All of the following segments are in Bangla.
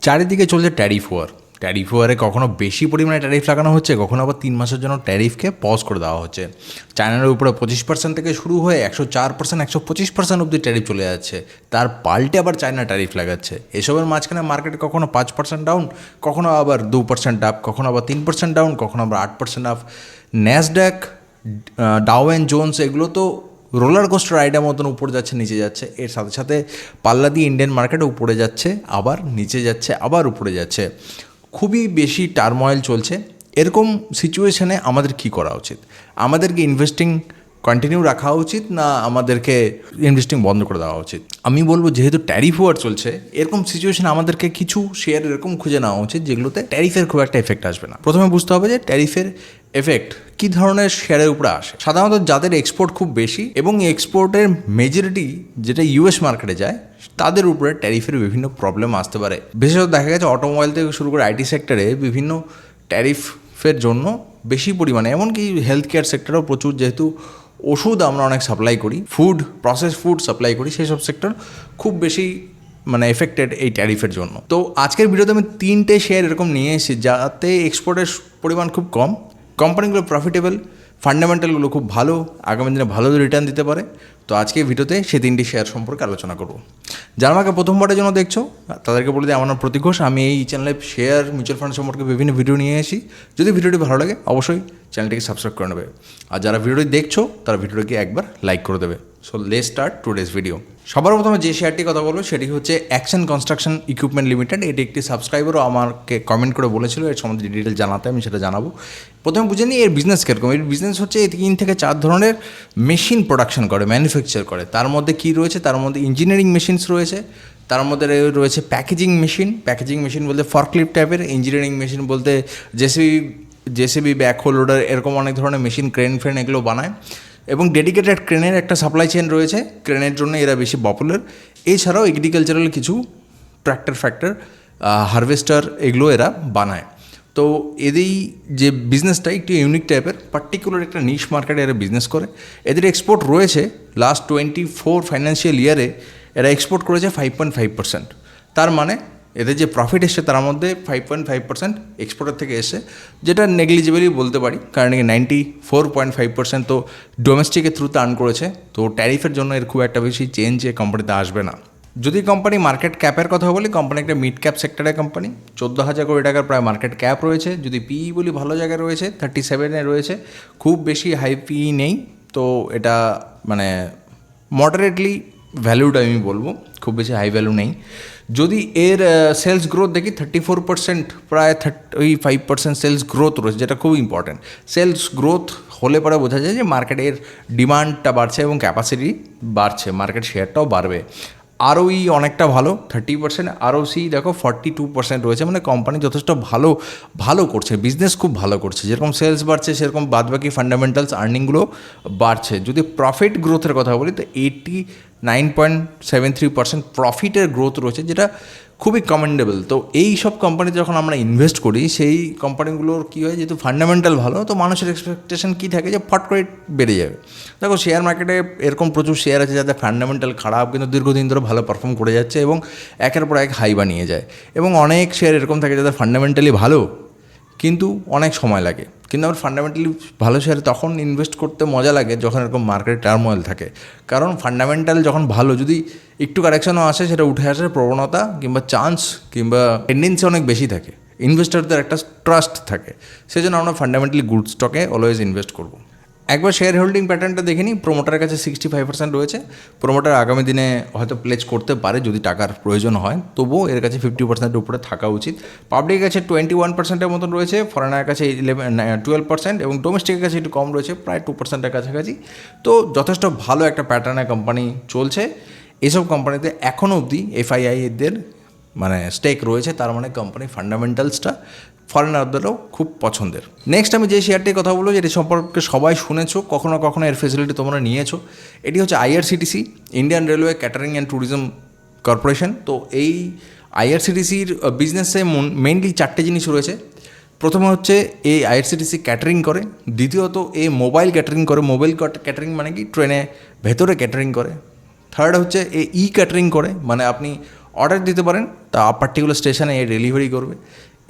চারিদিকে চলছে ট্যারিফ ওয়ারে কখনো বেশি পরিমাণে ট্যারিফ লাগানো হচ্ছে, কখনো আবার 3 মাসের জন্য ট্যারিফকে পজ করে দেওয়া হচ্ছে। চায়নার উপরে 25% থেকে শুরু হয়ে 104%, 125% অবধি ট্যারিফ চলে যাচ্ছে। তার পাল্টে আবার চায়না ট্যারিফ লাগাচ্ছে। এসবের মাঝখানে মার্কেটে কখনো 5% ডাউন, কখনো আবার 2% আপ, কখনো আবার 3% ডাউন, কখনো আবার 8% up. Nasdaq, Dow and Jones এগুলো তো রোলার কোস্টার রাইডের মতন উপরে যাচ্ছে নিচে যাচ্ছে। এর সাথে সাথে পাল্লা দিয়ে ইন্ডিয়ান মার্কেটে উপরে যাচ্ছে, আবার নিচে যাচ্ছে, আবার উপরে যাচ্ছে। খুবই বেশি টার্ময়েল চলছে। এরকম সিচুয়েশনে আমাদের কি করা উচিত? আমাদেরকে ইনভেস্টিং কন্টিনিউ রাখা উচিত, না আমাদেরকে ইনভেস্টিং বন্ধ করে দেওয়া উচিত? আমি বলবো, যেহেতু ট্যারিফ ওয়ার চলছে, এরকম সিচুয়েশনে আমাদেরকে কিছু শেয়ার এরকম খুঁজে নেওয়া উচিত যেগুলোতে ট্যারিফের খুব একটা এফেক্ট আসবে না। প্রথমে বুঝতে হবে যে ট্যারিফের এফেক্ট কী ধরনের শেয়ারের উপরে আসে। সাধারণত যাদের এক্সপোর্ট খুব বেশি এবং এক্সপোর্টের মেজরিটি যেটা ইউএস মার্কেটে যায়, তাদের উপরে ট্যারিফের বিভিন্ন প্রবলেম আসতে পারে। বিশেষত দেখা গেছে অটোমোবাইল থেকে শুরু করে আইটি সেক্টরে বিভিন্ন ট্যারিফের জন্য বেশি পরিমাণে, এমনকি হেলথ কেয়ার সেক্টরেও প্রচুর, যেহেতু ওষুধ আমরা অনেক সাপ্লাই করি, প্রসেস ফুড সাপ্লাই করি, সেই সব সেক্টর খুব বেশি এফেক্টেড এই ট্যারিফের জন্য। তো আজকের ভিডিওতে আমি 3টে শেয়ার এরকম নিয়ে এসেছি যাতে এক্সপোর্টের পরিমাণ খুব কম, কোম্পানিগুলো প্রফিটেবল, ফান্ডামেন্টালগুলো খুব ভালো, আগামী দিনে ভালো রিটার্ন দিতে পারে। তো আজকে ভিডিওতে সেই 3টি শেয়ার সম্পর্কে আলোচনা করব। যারা আমাকে প্রথমবারের জন্য দেখছো তাদেরকে বলে দিই, আমার নাম প্রতীক ঘোষ। আমি এই চ্যানেলে শেয়ার, মিউচুয়াল ফান্ড সম্পর্কে বিভিন্ন ভিডিও নিয়ে এসেছি। যদি ভিডিওটি ভালো লাগে অবশ্যই চ্যানেলটিকে সাবস্ক্রাইব করে নেবে, আর যারা ভিডিওটি দেখছো তারা ভিডিওটিকে একবার লাইক করে দেবে। So let's start today's video. সবার প্রথমে যে শেয়ারটির কথা বলবো সেটি হচ্ছে অ্যাকশন কনস্ট্রাকশন ইকুইপমেন্ট লিমিটেড। এটি একটি সাবস্ক্রাইবারও আমাকে কমেন্ট করে বলেছিল এর সম্বন্ধে ডিটেল জানাতে, আমি সেটা জানাবো। প্রথমে বুঝে নিই এর বিজনেস কীরকম। এর বিজনেস হচ্ছে 3 থেকে 4 ধরনের মেশিন প্রোডাকশন করে, ম্যানুফ্যাকচার করে। তার মধ্যে কী রয়েছে? তার মধ্যে ইঞ্জিনিয়ারিং মেশিনস রয়েছে, তার মধ্যে রয়েছে প্যাকেজিং মেশিন বলতে ফর্কলিফট টাইপের, ইঞ্জিনিয়ারিং মেশিন বলতে জেসিবি, ব্যাকহো লোডার, এরকম অনেক ধরনের মেশিন, ক্রেন ফ্রেন এগুলো বানায়। এবং ডেডিকেটেড ক্রেনের একটা সাপ্লাই চেন রয়েছে, ক্রেনের জন্য এরা বেশি পপুলার। এছাড়াও এগ্রিকালচারাল কিছু ট্র্যাক্টর, হারভেস্টার এগুলো এরা বানায়। তো এদের যে বিজনেসটা একটু ইউনিক টাইপের, পার্টিকুলার একটা নিশ মার্কেটে এরা বিজনেস করে। এদের এক্সপোর্ট রয়েছে লাস্ট 24 ফাইন্যান্সিয়াল ইয়ারে এরা এক্সপোর্ট করেছে 5.5%। তার মানে এদের যে প্রফিট এসছে তার মধ্যে 5.5% এক্সপোর্টের থেকে এসে, যেটা নেগলিজিবলই বলতে পারি, কারণ 94.5% তো ডোমেস্টিকের থ্রুতে আর্ন করেছে। তো ট্যারিফের জন্য এর খুব একটা বেশি চেঞ্জ এ কোম্পানিতে আসবে না। যদি কোম্পানি মার্কেট ক্যাপের কথা বলি, কোম্পানি একটা মিড ক্যাপ সেক্টরের কোম্পানি, 14,000 কোটি টাকার প্রায় মার্কেট ক্যাপ রয়েছে। যদি পিই বলি, ভালো জায়গায় রয়েছে, 37-এ রয়েছে, খুব বেশি হাই পিই নেই। তো এটা মডারেটলি ভ্যালুড আমি বলবো, খুব বেশি হাই ভ্যালু নেই। যদি এর সেলস গ্রোথ দেখি, 34%, প্রায় 35% সেলস গ্রোথ রয়েছে, যেটা খুব ইম্পর্ট্যান্ট। সেলস গ্রোথ হলে পরে বোঝা যায় যে মার্কেটের ডিমান্ডটা বাড়ছে এবং ক্যাপাসিটি বাড়ছে, মার্কেট শেয়ারটাও বাড়বে। আরওই অনেকটা ভালো, 30%। আরওসি দেখো 42% রয়েছে, কোম্পানি যথেষ্ট ভালো করছে, বিজনেস খুব ভালো করছে। যেরকম সেলস বাড়ছে সেরকম বাদবাকি ফান্ডামেন্টালস আর্নিংগুলো বাড়ছে। যদি প্রফিট গ্রোথের কথা বলি তো 89.73% প্রফিটের গ্রোথ রয়েছে, যেটা খুবই কমেন্ডেবল। তো এই সব কোম্পানিতে যখন আমরা ইনভেস্ট করি, সেই কোম্পানিগুলোর কী হয়, যেহেতু ফান্ডামেন্টাল ভালো, তো মানুষের এক্সপেকটেশন কী থাকে যে ফট করে বেড়ে যাবে। দেখো শেয়ার মার্কেটে এরকম প্রচুর শেয়ার আছে যাদের ফান্ডামেন্টাল খারাপ কিন্তু দীর্ঘদিন ধরে ভালো পারফর্ম করে যাচ্ছে এবং একের পর এক হাই বানিয়ে যায়। এবং অনেক শেয়ার এরকম থাকে যাদের ফান্ডামেন্টালি ভালো কিন্তু অনেক সময় লাগে। কিন্তু আমার ফান্ডামেন্টালি ভালো শেয়ারে তখন ইনভেস্ট করতে মজা লাগে যখন এরকম মার্কেটে টার্মোয়েল থাকে। কারণ ফান্ডামেন্টাল যখন ভালো, যদি একটু কারেকশনও আসে, সেটা উঠে আসার প্রবণতা কিংবা চান্স কিংবা টেন্ডেন্সি অনেক বেশি থাকে। ইনভেস্টারদের একটা ট্রাস্ট থাকে, সেই জন্য আমরা ফান্ডামেন্টালি গুড স্টকে অলওয়েজ ইনভেস্ট করবো। একবার শেয়ার হোল্ডিং প্যাটার্নটা দেখে নিই। প্রোমোটারের কাছে 65% রয়েছে। প্রোমোটার আগামী দিনে হয়তো প্লেজ করতে পারে যদি টাকার প্রয়োজন হয়, তবুও এর কাছে 50%-এর উপরে থাকা উচিত। পাবলিকের কাছে 21%-এর মতন রয়েছে, ফরেনারের কাছে 12% এবং ডোমেস্টিকের কাছে একটু কম রয়েছে, প্রায় 2%-এর কাছাকাছি। তো যথেষ্ট ভালো একটা প্যাটার্নের কোম্পানি চলছে। এসব কোম্পানিতে এখনও অবধি এফআইআইদের স্টেক রয়েছে, তার কোম্পানি ফান্ডামেন্টালসটা ফরেনারদেরও খুব পছন্দের। নেক্সট আমি যে শেয়ারটির কথা বলবো, যেটি সম্পর্কে সবাই শুনেছো, কখনো কখনো এর ফেসিলিটি তোমরা নিয়েছো, এটি হচ্ছে IRCTC, Indian railway catering and tourism corporation. তো এই আইআরসিটিসির বিজনেসে মেইনলি 4টে জিনিস রয়েছে। প্রথমে হচ্ছে এই আইআরসিটিসি ক্যাটারিং করে, দ্বিতীয়ত এ মোবাইল ক্যাটারিং করে। মোবাইল ক্যাটারিং ট্রেনে ভেতরে ক্যাটারিং করে। থার্ড হচ্ছে এ ক্যাটারিং করে, আপনি অর্ডার দিতে পারেন, তা পার্টিকুলার স্টেশনে এ ডেলিভারি করবে।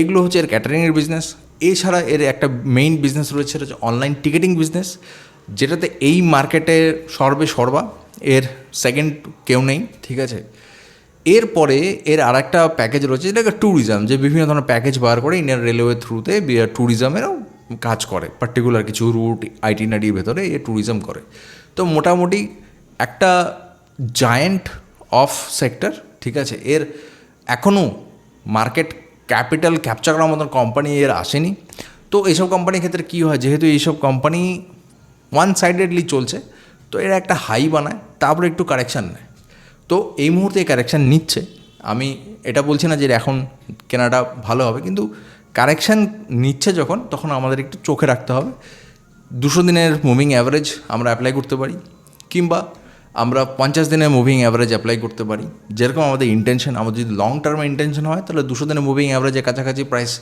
এগুলো হচ্ছে এর ক্যাটারিংয়ের বিজনেস। এছাড়া এর একটা মেইন বিজনেস রয়েছে, সেটা হচ্ছে অনলাইন টিকিটিং বিজনেস, যেটাতে এই মার্কেটে সর্বা এর সেকেন্ড কেউ নেই, ঠিক আছে। এরপরে এর আর একটা প্যাকেজ রয়েছে, যেটা ট্যুরিজম, যে বিভিন্ন ধরনের প্যাকেজ বার করে ইন্ডিয়ান রেলওয়ে থ্রুতে ট্যুরিজমেরও কাজ করে, পার্টিকুলার কিছু রুট আইটিনারির ভেতরে এ ট্যুরিজম করে। তো মোটামুটি একটা জায়েন্ট অফ সেক্টর, ঠিক আছে। এর এখনও মার্কেট ক্যাপিটাল ক্যাপচার করার মতন কোম্পানি এর আসেনি। তো এইসব কোম্পানির ক্ষেত্রে কী হয়, যেহেতু এইসব কোম্পানি ওয়ান সাইডেডলি চলছে, তো এরা একটা হাই বানায়, তারপরে একটু কারেকশান নেয়। তো এই মুহূর্তে কারেকশান নিচ্ছে। আমি এটা বলছি না যে এখন কেনাটা ভালো হবে, কিন্তু কারেকশান নিচ্ছে যখন, তখন আমাদের একটু চোখে রাখতে হবে। 200 দিনের মুভিং অ্যাভারেজ আমরা অ্যাপ্লাই করতে পারি, কিংবা আমরা 50 দিনের মুভিং অ্যাভারেজ অ্যাপ্লাই করতে পারি। যেরকম আমাদের ইন্টেনশন, আমাদের যদি লং টার্মে ইন্টেনশন হয়, তাহলে 200 দিনের মুভিং অ্যাভারেজের কাছাকাছি প্রাইস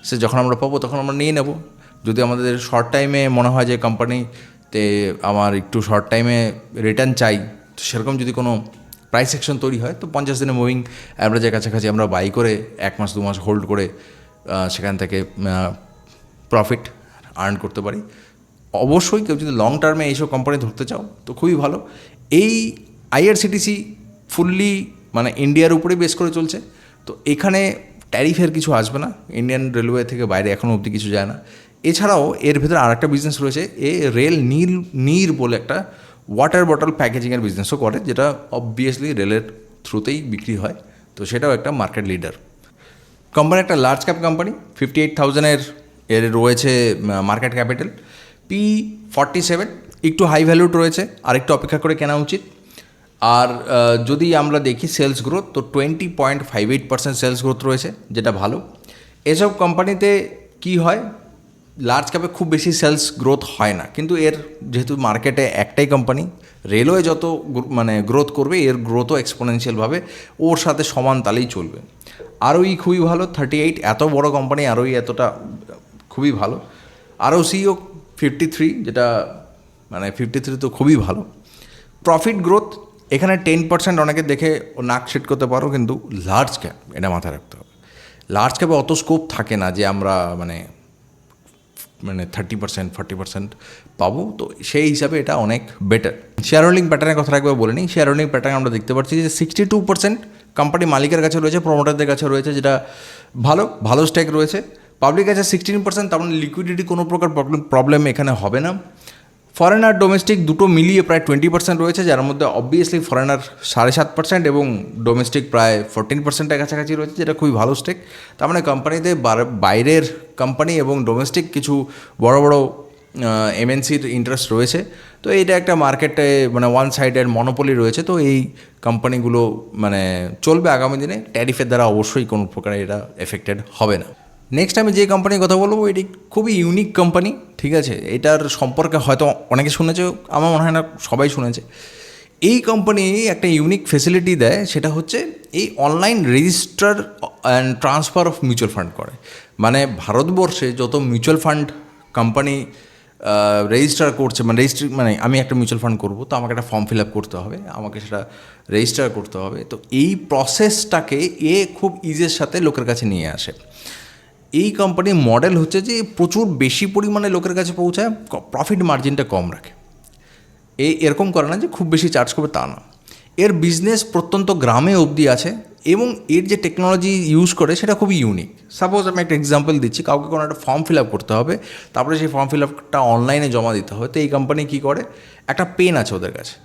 সে যখন আমরা পাবো তখন আমরা নিয়ে নেব। যদি আমাদের শর্ট টাইমে মনে হয় যে কোম্পানিতে আমার একটু শর্ট টাইমে রিটার্ন চাই, তো সেরকম যদি কোনো প্রাইস সেকশন তৈরি হয়, তো 50 দিনের মুভিং অ্যাভারেজের কাছাকাছি আমরা বাই করে 1 মাস 2 মাস হোল্ড করে সেখান থেকে প্রফিট আর্ন করতে পারি। অবশ্যই কেউ যদি লং টার্মে এইসব কোম্পানি ধরতে চাও তো খুবই ভালো। এই আইআরসিটিসি ফুললি মানে ইন্ডিয়ার উপরেই বেস করে চলছে, তো এখানে ট্যারিফের কিছু আসবে না, ইন্ডিয়ান রেলওয়ে থেকে বাইরে এখনও অবধি কিছু যায় না। এছাড়াও এর ভেতরে আর একটা বিজনেস রয়েছে, রেল নীর বলে একটা ওয়াটার বটল প্যাকেজিংয়ের বিজনেসও করে, যেটা অবভিয়াসলি রেলের থ্রুতেই বিক্রি হয়। তো সেটাও একটা মার্কেট লিডার কোম্পানি, একটা লার্জ ক্যাপ কোম্পানি। 58,000 এর রয়েছে মার্কেট ক্যাপিটাল। P47 একটু হাই ভ্যালুড রয়েছে, আর একটু অপেক্ষা করে কেনা উচিত। আর যদি আমরা দেখি সেলস গ্রোথ, তো 20.58% সেলস গ্রোথ রয়েছে, যেটা ভালো। এসব কোম্পানিতে কি হয়, লার্জ ক্যাপে খুব বেশি সেলস গ্রোথ হয় না, কিন্তু এর যেহেতু মার্কেটে একটাই কোম্পানি, রেলওয়ে যত মানে গ্রোথ করবে, এর গ্রোথও এক্সপোনেনশিয়ালভাবে ওর সাথে সমান তালেই চলবে। আরওই খুবই ভালো, 38, এত বড় কোম্পানি আরওই এতটা খুবই ভালো। ROCও 53, যেটা মানে 53 তো খুবই ভালো। প্রফিট গ্রোথ এখানে 10%, অনেকে দেখে নাক সেট করতে পারো, কিন্তু লার্জ ক্যাপ এটা মাথায় রাখতে হবে। লার্জ ক্যাপে অত স্কোপ থাকে না যে আমরা মানে 30% 40% পাবো, তো সেই হিসাবে এটা অনেক বেটার। শেয়ার হোল্ডিং প্যাটার্নের কথা একবার বলে নিই। শেয়ার হোল্ডিং প্যাটার্ন আমরা দেখতে পাচ্ছি যে 62% কোম্পানি মালিকের কাছে রয়েছে, প্রমোটারদের কাছে রয়েছে, যেটা ভালো স্টেক রয়েছে। পাবলিক কাছে 16%, তার মানে লিকুইডিটি কোনো প্রকার প্রবলেম এখানে হবে না। ফরেনার ডোমেস্টিক দুটো মিলিয়ে প্রায় 20% রয়েছে, যার মধ্যে অবভিয়াসলি ফরেনার 7.5% এবং ডোমেস্টিক প্রায় 14%-এর কাছাকাছি রয়েছে, যেটা খুবই ভালো স্টেক। তার মানে কোম্পানিতে বাইরের কোম্পানি এবং ডোমেস্টিক কিছু বড় বড় এমএনসির ইন্টারেস্ট রয়েছে। তো এইটা একটা মার্কেটে মানে ওয়ান সাইডের মনোপলি রয়েছে, তো এই কোম্পানিগুলো মানে চলবে আগামী দিনে। ট্যারিফের দ্বারা অবশ্যই কোনো প্রকার এটা এফেক্টেড হবে না। নেক্সট আমি যে কোম্পানির কথা বলবো, এটি খুবই ইউনিক কোম্পানি, ঠিক আছে। এটার সম্পর্কে হয়তো অনেকে শুনেছে, আমার মনে হয় না সবাই শুনেছে। এই কোম্পানি একটা ইউনিক ফেসিলিটি দেয়, সেটা হচ্ছে এই online register and transfer of mutual fund করে। মানে ভারতবর্ষে যত মিউচুয়াল ফান্ড কোম্পানি রেজিস্টার করছে, মানে আমি একটা মিউচুয়াল ফান্ড করবো, তো আমাকে একটা ফর্ম ফিল আপ করতে হবে, আমাকে সেটা রেজিস্টার করতে হবে। তো এই প্রসেসটাকে খুব ইজির সাথে লোকের কাছে নিয়ে আসে। এই কোম্পানির মডেল হচ্ছে যে প্রচুর বেশি পরিমাণে লোকের কাছে পৌঁছায়, প্রফিট মার্জিনটা কম রাখে। এরকম করে না যে খুব বেশি চার্জ করবে, তা না। এর বিজনেস প্রত্যন্ত গ্রামে অবধি আছে, এবং এর যে টেকনোলজি ইউজ করে সেটা খুবই ইউনিক। সাপোজ আমি একটা এক্সাম্পল দিচ্ছি, কাউকে কোনো একটা ফর্ম ফিল আপ করতে হবে, তারপরে সেই ফর্ম ফিল আপটা অনলাইনে জমা দিতে হবে। তো এই কোম্পানি কী করে, একটা পেন আছে ওদের কাছে,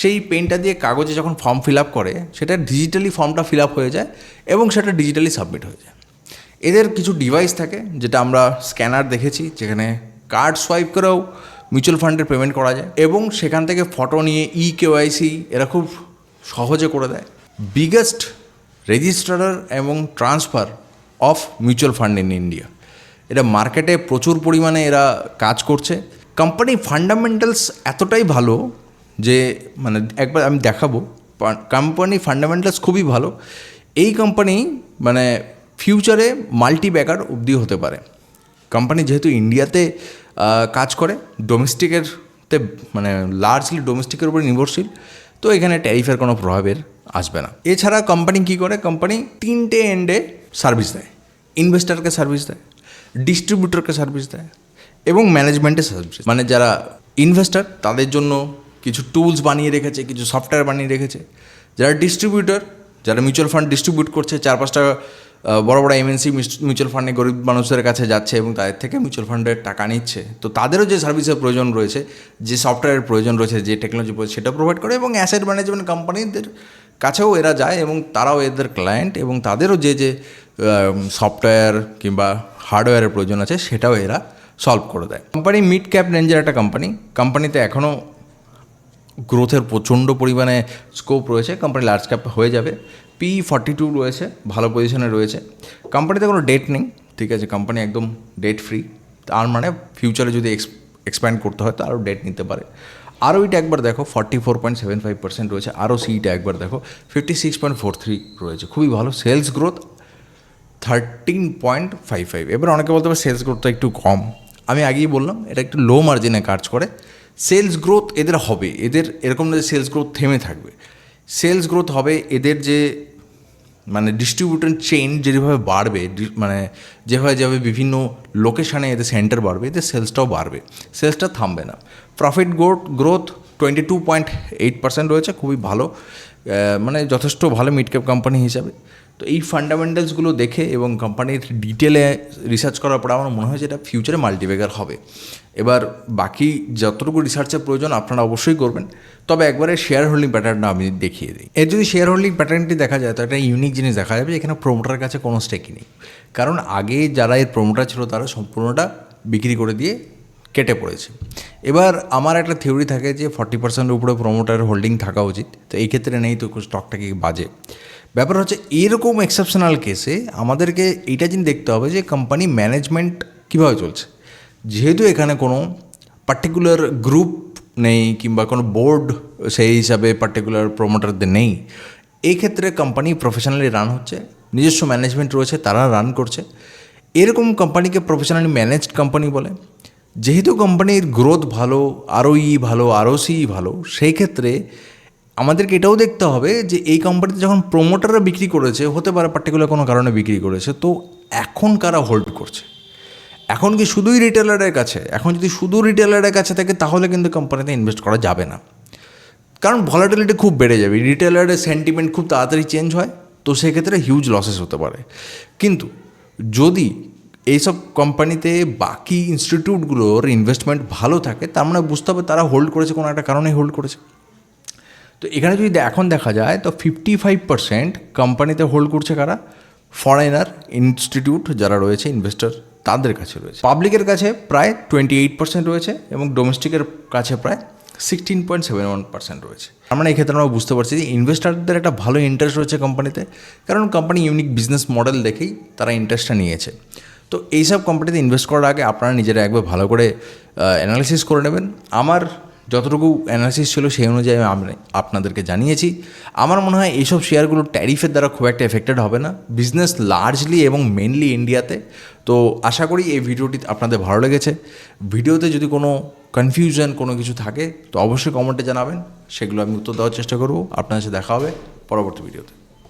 সেই পেনটা দিয়ে কাগজে যখন ফর্ম ফিল আপ করে, সেটা ডিজিটালি ফর্মটা ফিল আপ হয়ে যায় এবং সেটা ডিজিটালি সাবমিট হয়ে যায়। এদের কিছু ডিভাইস থাকে, যেটা আমরা স্ক্যানার দেখেছি, যেখানে কার্ড সোয়াইপ করেও মিউচুয়াল ফান্ডের পেমেন্ট করা যায়, এবং সেখান থেকে ফটো নিয়ে KYC এরা খুব সহজে করে দেয়। বিগেস্ট রেজিস্ট্রার এবং transfer of mutual fund in India. এটা মার্কেটে প্রচুর পরিমাণে এরা কাজ করছে। কোম্পানি ফান্ডামেন্টালস এতটাই ভালো যে মানে একবার আমি দেখাবো, কোম্পানি ফান্ডামেন্টালস খুবই ভালো। এই কোম্পানি মানে ফিউচারে মাল্টি ব্যাগার অবধি হতে পারে। কোম্পানি যেহেতু ইন্ডিয়াতে কাজ করে, ডোমেস্টিকেরতে মানে লার্জলি ডোমেস্টিকের উপরে নির্ভরশীল, তো এখানে ট্যারিফের কোনো প্রভাবের আসবে না। এছাড়া কোম্পানি কী করে, কোম্পানি 3টে এন্ডে সার্ভিস দেয়, ইনভেস্টারকে সার্ভিস দেয়, ডিস্ট্রিবিউটরকে সার্ভিস দেয় এবং ম্যানেজমেন্টের সার্ভিস। মানে যারা ইনভেস্টার তাদের জন্য কিছু টুলস বানিয়ে রেখেছে, কিছু সফটওয়্যার বানিয়ে রেখেছে। যারা ডিস্ট্রিবিউটর, যারা মিউচুয়াল ফান্ড ডিস্ট্রিবিউট করছে, 4-5টা বড় বড় এমএনসি মিউচুয়াল ফান্ডে গরিব মানুষদের কাছে যাচ্ছে এবং তাদের থেকে মিউচুয়াল ফান্ডের টাকা নিচ্ছে, তো তাদেরও যে সার্ভিসের প্রয়োজন রয়েছে, যে সফটওয়্যারের প্রয়োজন রয়েছে, যে টেকনোলজি প্রয়োজন, সেটা প্রোভাইড করে। এবং অ্যাসেট ম্যানেজমেন্ট কোম্পানিদের কাছেও এরা যায় এবং তারাও এদের ক্লায়েন্ট, এবং তাদেরও যে সফটওয়্যার কিংবা হার্ডওয়্যারের প্রয়োজন আছে সেটাও এরা সলভ করে দেয়। কোম্পানি মিড ক্যাপ রেঞ্জের একটা কোম্পানিতে এখনও গ্রোথের প্রচণ্ড পরিমাণে স্কোপ রয়েছে। কোম্পানি লার্জ ক্যাপ হয়ে যাবে। P/42 রয়েছে, ভালো পজিশনে রয়েছে। কোম্পানিতে কোনো ডেট নেই, ঠিক আছে, কোম্পানি একদম ডেট ফ্রি। তার মানে ফিউচারে যদি এক্সপ্যান্ড করতে হয় তো আরও ডেট নিতে পারে। আরও এটা একবার দেখো 44.75% রয়েছে। আরও সিটা একবার দেখো 56.43 রয়েছে, খুবই ভালো। Sales growth 13.55। এবার অনেকে বলতে পারে সেলস গ্রোথটা একটু কম। আমি আগেই বললাম এটা একটু লো মার্জিনে কাজ করে। সেলস গ্রোথ এদের হবে, এদের এরকম না যে সেলস গ্রোথ থেমে থাকবে। সেলস গ্রোথ হবে, এদের যে মানে ডিস্ট্রিবিউটর চেইন যেভাবে বাড়বে, মানে যেভাবে বিভিন্ন লোকেশানে এদের সেন্টার বাড়বে, এদের সেলসটাও বাড়বে, সেলসটা থামবে না। প্রফিট গ্রোথ 22.8% রয়েছে, খুবই ভালো, মানে যথেষ্ট ভালো মিড ক্যাপ কোম্পানি হিসাবে। তো এই ফান্ডামেন্টালসগুলো দেখে এবং কোম্পানির ডিটেলে রিসার্চ করার পর আমার মনে হয় যে এটা ফিউচারে মাল্টিব্যাগার হবে। এবার বাকি যতটুকু রিসার্চের প্রয়োজন আপনারা অবশ্যই করবেন, তবে একবারে শেয়ার হোল্ডিং প্যাটার্নটা আমি দেখিয়ে দিই। এর যদি শেয়ার হোল্ডিং প্যাটার্নটি দেখা যায় তো একটা ইউনিক জিনিস দেখা যাবে, এখানে প্রোমোটারের কাছে কোনো স্টেকই নেই। কারণ আগে যারা এর প্রোমোটার ছিল তারা সম্পূর্ণটা বিক্রি করে দিয়ে কেটে পড়েছে। এবার আমার একটা থিওরি থাকে যে 40%-এর উপরে প্রোমোটার হোল্ডিং থাকা উচিত, তো এই ক্ষেত্রে নেই, তো স্টকটা কি বাজে। ব্যাপার হচ্ছে এরকম এক্সেপশনাল কেসে আমাদেরকে এইটা জিনিস দেখতে হবে যে কোম্পানি ম্যানেজমেন্ট কীভাবে চলছে। যেহেতু এখানে কোনো পার্টিকুলার গ্রুপ নেই কিংবা কোনো বোর্ড সেই হিসাবে পার্টিকুলার প্রোমোটারদের নেই, এই ক্ষেত্রে কোম্পানি প্রফেশনালি রান হচ্ছে, নিজস্ব ম্যানেজমেন্ট রয়েছে, তারা রান করছে। এরকম কোম্পানিকে প্রফেশনালি ম্যানেজড কোম্পানি বলে। যেহেতু কোম্পানির গ্রোথ ভালো, ROE ভালো, ROCE ভালো, সেই ক্ষেত্রে আমাদেরকে এটাও দেখতে হবে যে এই কোম্পানিতে যখন প্রোমোটাররা বিক্রি করেছে, হতে পারে পার্টিকুলার কোনো কারণে বিক্রি করেছে, তো এখন কারা হোল্ড করছে। এখন কি শুধুই রিটেলারের কাছে? এখন যদি শুধু রিটেলারের কাছে থাকে তাহলে কিন্তু কোম্পানিতে ইনভেস্ট করা যাবে না, কারণ ভলাটিলিটি খুব বেড়ে যাবে, রিটেলারের সেন্টিমেন্ট খুব তাড়াতাড়ি চেঞ্জ হয়, তো সেক্ষেত্রে হিউজ লসেস হতে পারে। কিন্তু যদি এইসব কোম্পানিতে বাকি ইনস্টিটিউটগুলোর ইনভেস্টমেন্ট ভালো থাকে, তার মানে বুঝতে হবে তারা হোল্ড করেছে, কোনো একটা কারণেই হোল্ড করেছে। তো এখানে যদি এখন দেখা যায় তো 55% কোম্পানিতে হোল্ড করছে কারা? ফরেনার ইনস্টিটিউট যারা রয়েছে, ইনভেস্টর, তাদের কাছে রয়েছে। পাবলিকের কাছে প্রায় 28% রয়েছে এবং ডোমেস্টিকের কাছে প্রায় 16.71% রয়েছে। আমরা এই ক্ষেত্রে আমরা বুঝতে পারছি যে ইনভেস্টারদের একটা ভালো ইন্টারেস্ট রয়েছে কোম্পানিতে, কারণ কোম্পানি ইউনিক বিজনেস মডেল দেখেই তারা ইন্টারেস্টটা নিয়েছে। তো এইসব কোম্পানিতে ইনভেস্ট করার আগে আপনারা নিজেরা একবার ভালো করে অ্যানালিসিস করে নেবেন। আমার যতটুকু অ্যানালিসিস ছিল সেই অনুযায়ী আমি আপনাদেরকে জানিয়েছি। আমার মনে হয় এইসব শেয়ারগুলো ট্যারিফের দ্বারা খুব একটা এফেক্টেড হবে না, বিজনেস লার্জলি এবং মেনলি ইন্ডিয়াতে। তো আশা করি এই ভিডিওটি আপনাদের ভালো লেগেছে। ভিডিওতে যদি কোনো কনফিউশন কোনো কিছু থাকে তো অবশ্যই কমেন্টে জানাবেন, সেগুলো আমি উত্তর দেওয়ার চেষ্টা করব। আপনার সাথে দেখা হবে পরবর্তী ভিডিওতে।